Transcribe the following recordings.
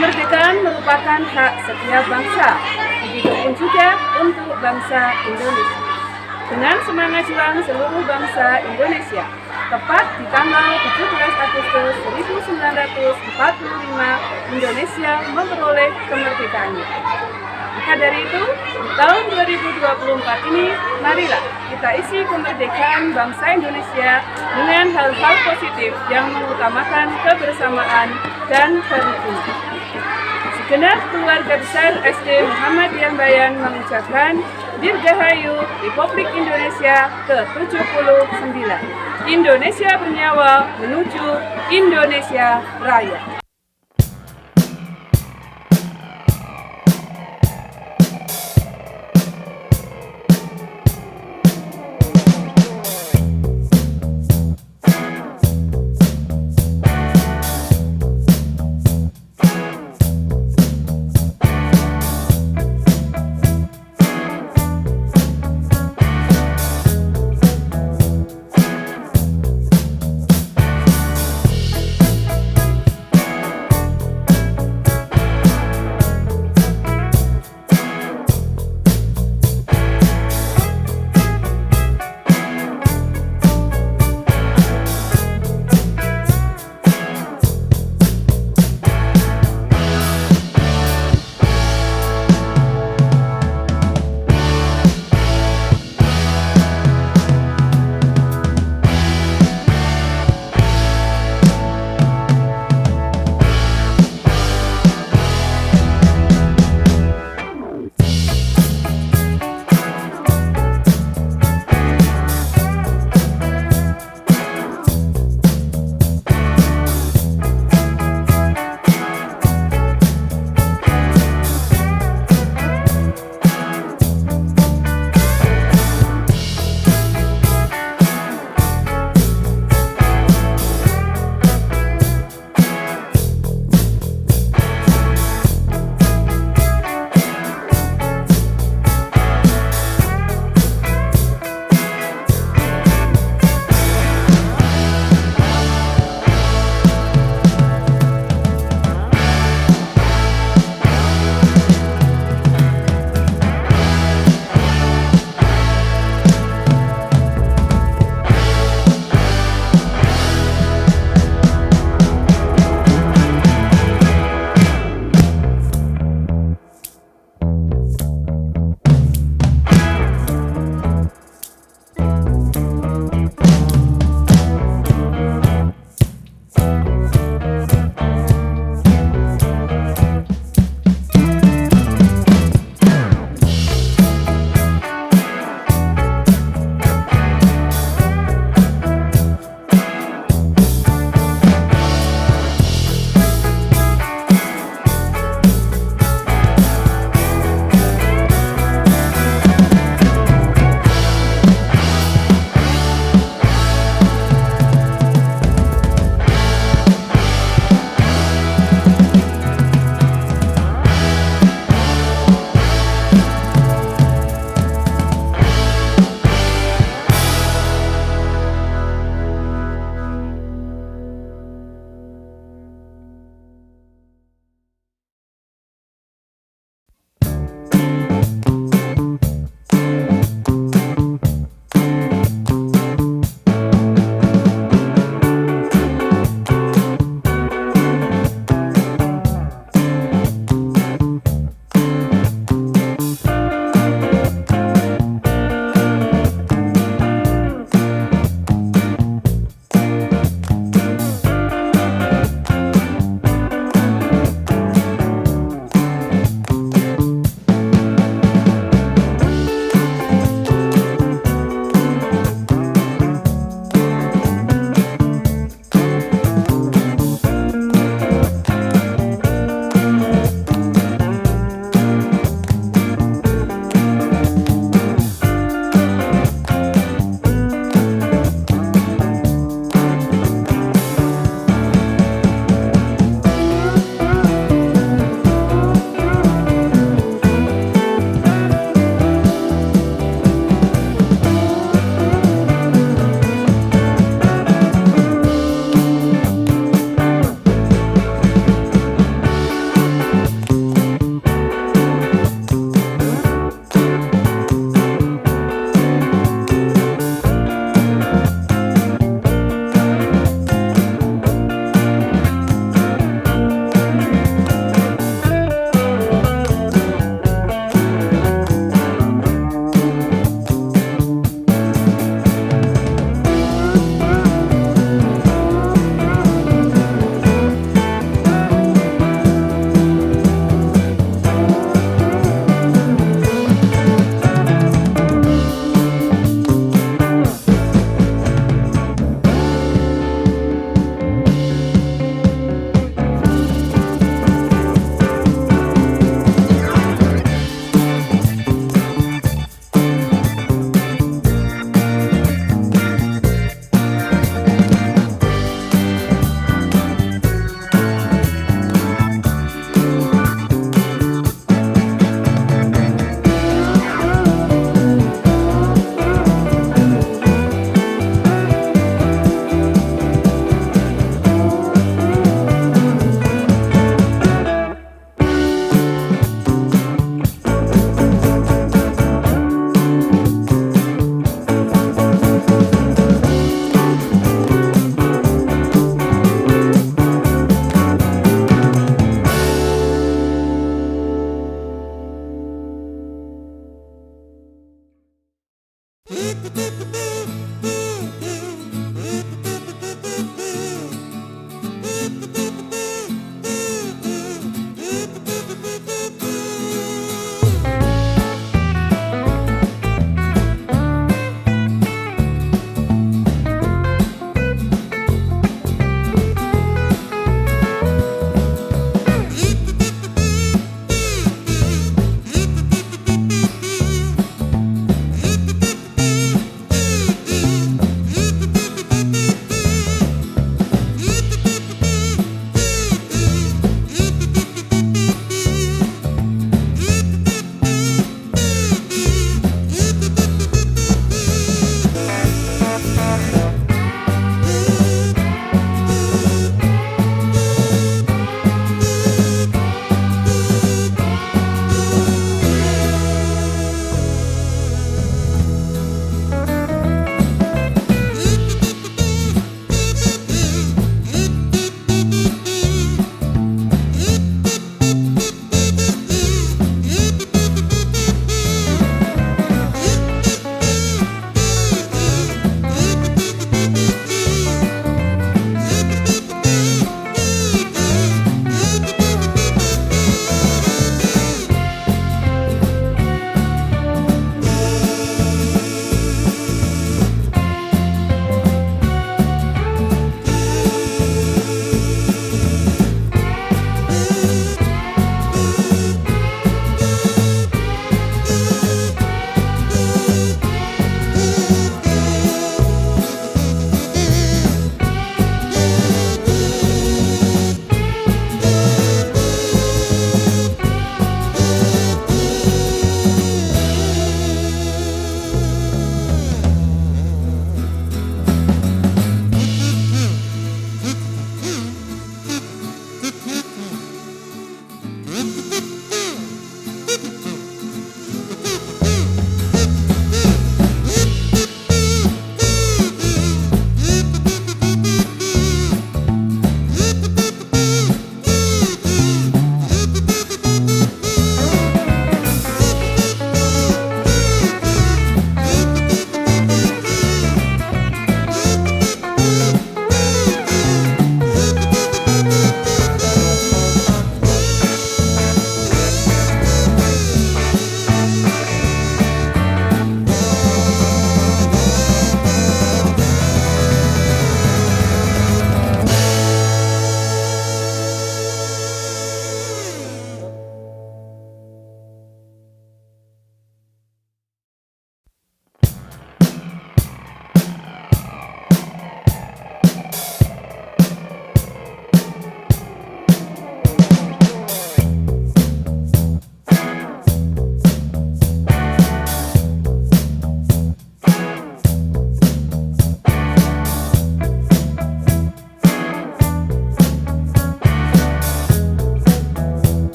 Kemerdekaan merupakan hak setiap bangsa, begitupun juga untuk bangsa Indonesia. Dengan semangat juang seluruh bangsa Indonesia, tepat di tanggal 17 Agustus 1945, Indonesia memperoleh kemerdekaannya. Maka dari itu, di tahun 2024 ini, marilah kita isi kemerdekaan bangsa Indonesia dengan hal-hal positif yang mengutamakan kebersamaan dan kerukunan. Segenap keluarga besar SD Muhammadiyah Bayan mengucapkan Dirgahayu Republik Indonesia ke-79. Indonesia bernyawa menuju Indonesia Raya.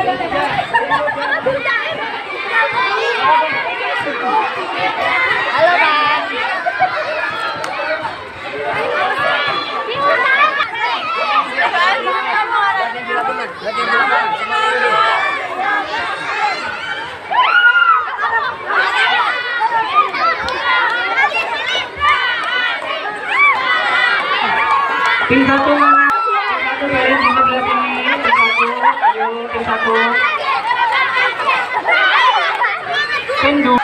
Tim satu mana? Tim satu baris di sebelah sini. Tim satu, ayo tim satu. Tim dua.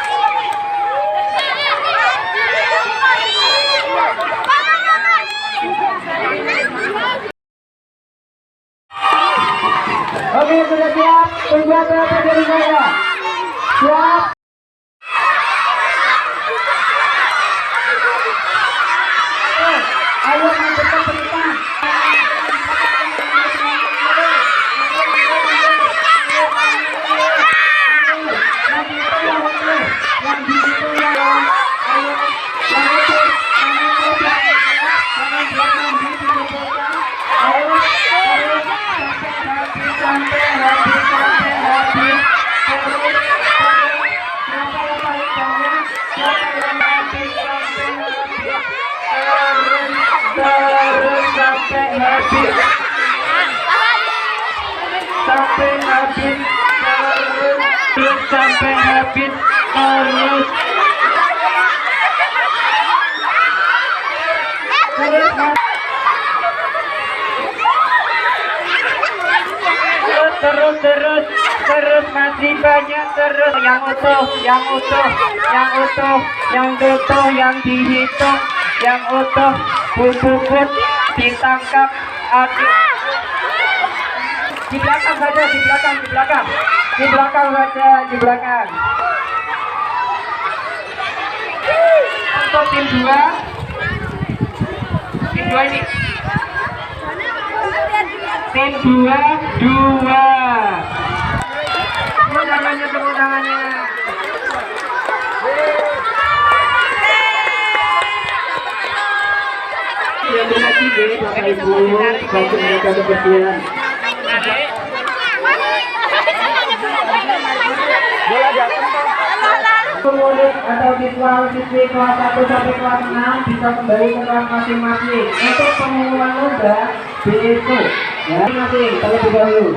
Oke, sudah siap. Tunggu berapa dari saya? Siap. Ayo lanjutkan penyitaan. Sampai habis terus sampai habis terus terus masih banyak terus yang utuh yang dihitung yang utuh bubut ditangkap adik. Di belakang saja, di belakang saja, di belakang. Untuk tim 2 ini. Tim 2. Tepuk tangannya. Ya, terima kasih Bapak Ibu, bagi mereka kebersihan. Murid atau siswa-siswi kelas 1 sampai kelas 6 bisa kembali ke kelas masing-masing untuk pengumuman lomba besok. Ya, masing-masing terlebih dahulu.